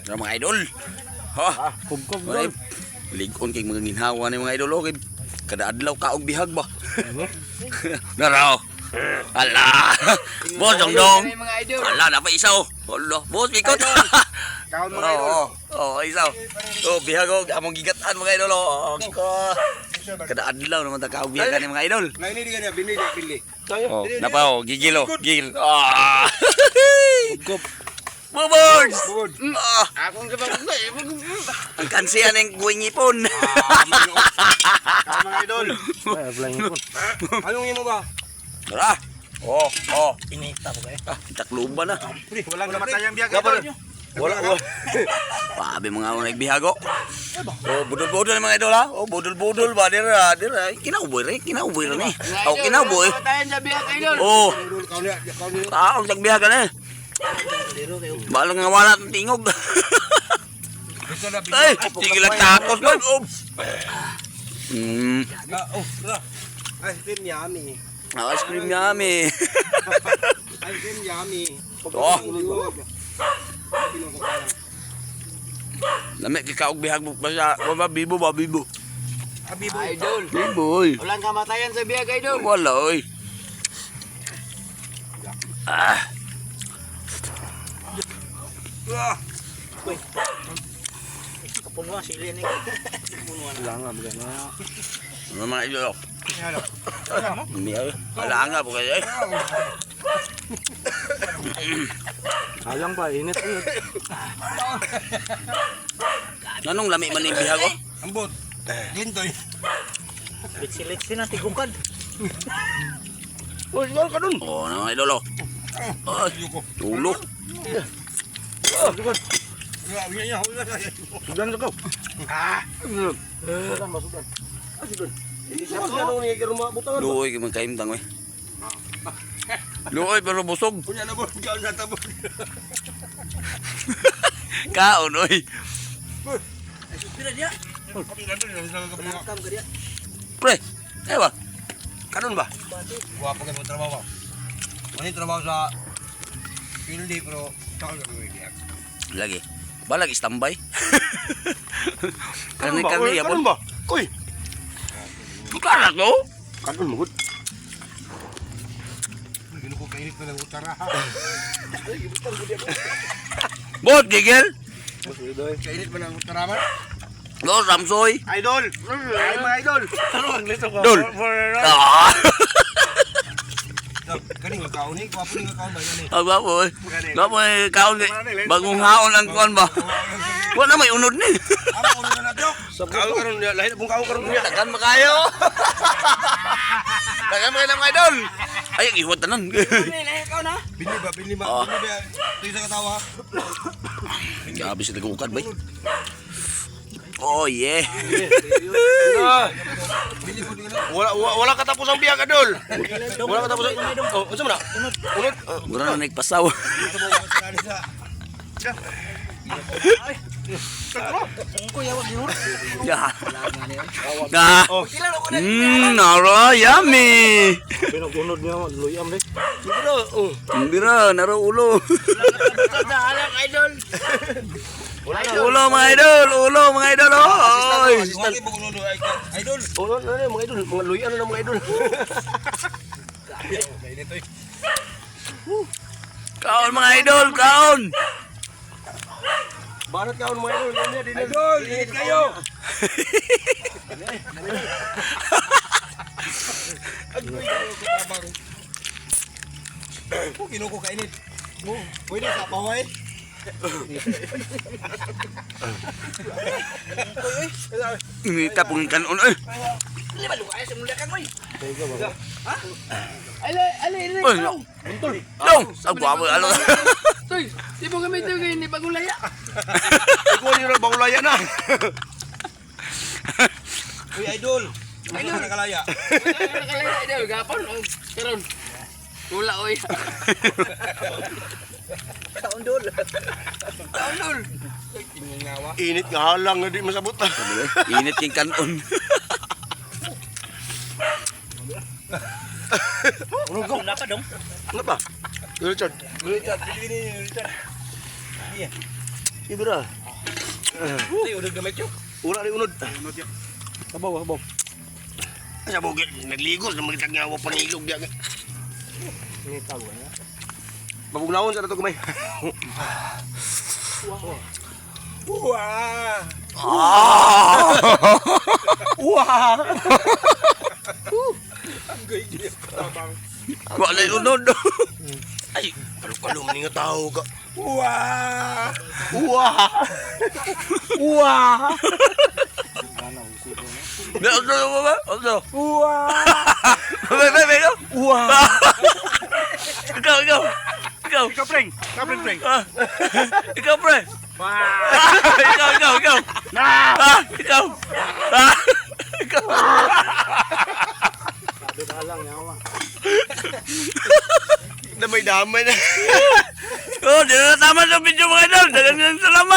Sa mga idol. Ha? Kubkob Ay, dol. ligon kay mga ginhawa ni mga idol kay kada adlaw kaog bihag ba. Naraw. Ala. Boss dong. Mga idol. Ala na pa isaw. Ala, boss bikot. Kaon mga idol. Oh, isaw. Oh, bihag og among gigatan mga idol. Oh, kada adlaw naman ta kaog bihag ni mga idol. Ngayon hindi ganyan, binili. Oh, napa oh, gigil oh. Gigil. Ah. Kubkob. Bubors! Bugod. Ah, Akong sabang ang kansiyan ng guwing ipon. mga idol. Ay, flying po. Anong imo ba? Tara. Oh. Inita po kayo. Ah, takluban na. Walang kamatayang biyak idol. Wala. Pabi mga nagbihago. Oh, budol-budol mga idol ha. Oh, budol-budol ba dira. Kinauboy rin ni. Oh, kinauboy. Kamatayan sa biyak idol. Oh, Kaon niya. ang nagbihaga na. Balang nga wala ng tingog. Ay, tingil lang takot man. Oh. Ice cream yummy. Ice cream yummy. Ice cream yummy. Oh. Lamig kikaog bihag mo pa siya. Wala, bibo ba, bibo? Idol. Bibo, oy. Walang kamatayan sa biyak idol. Wala, oy. Ah. Kapunuan sili ni. Lang nga bagay na. Ano mga idol? Hindi ay. Wala nga po kayo eh. Alang pa, init. Anong lami man yung bihag oh? Ambot. Gintoy. Litsi-litsi na, tigungkad. Oh, sigol ka dun. Oo, ano mga idol oh. Ay, tulo. Sudan sa kaw. Sudan ba sudan? Sudan. Siapa nang ni ke rumah buta? Luoy kay magkaimtang eh. Luoy pero busog. Punya na bos, kau na tabo. Kaon oy. Pira dia. Kami ganun yung sa kabungakam ka dia. Pre, eh ba? Kanun ba? Gua pa kay trabaho. Mani trabaho sa Pildi pero takal ka dia. Lagi. Balag standby. Kani ya Kanun ba? Koy. Kala to? Kanun mo. Gino ko kainit na ng utara. Bot gigil. Kainit ba ng utara man? Lo Samsoy. Idol! Ay mga idol! Ano ang lito ko? Dol. Ah. Kani nga kaon ni, gwapo ni nga kaon ba yan eh. Aba boy. Ba boy kaon ni bagong haon ang kuan ba? Wala may unod ni. Ano ulo na nato? Kaon karon niya, lahi pong kaon karon niya. Tagan makayo. Tagan makayo ng mga idol. Ay, ihot tanan. Bini ba? Bini ba? Ito yung sa katawa. Grabe si tagukad bay. Oh yeah. Wala katapos ang biyak adol. Wala katapos ang... Oh, unsa man na? Unod. Mura na nagpasaw. Ya. Nah. Nara yummy. Pinugunod niya, luyam deh. Bira, naro ulo. Alam idol. Ulo mga idol, oy. Idol. Oh, ano mga idol, mga luyan na mga idol. Kaon mga idol, kaon. Banat kaon mga idol, Idol, init kayo. Kung kinuko kainit. Pwede sa paway. Ini tapong kanon eh. Oy, dong, agwa mo alo. Toy, di mo kami ito ni Bagulaya. Ikaw ni ron bagulaya na. Uy, idol. Idol nakalaya. Nakalaya idol gapon ang karon. Tula oy. Taundol. Init nga halang nga di masabot. Init king kanon. Urugong na pa dong. Ano ba? Richard. Richard. Ibra. Ay, unod gamay chok. Ura rin unod. Sabaw, sabaw. Sa bugit, nagligos na magitag nga ako panilog diya. Ini tahu ya. Mabugnawon sa nato gamay. Wah. Wah. Wala yung unod. Ay, kalum ni nga tao ka. Wah. Wah. Wah. Ano ba? Ano? Wah. Bebe, ikaw. Wah. Ikaw. Ikaw preng. Preng. Ah. Ikaw, pre. Wah. Ikaw. Ah, ikaw. Ah, ikaw. Damay-damay na. Oh, di na tama sa video mga idol. Dagan salamat.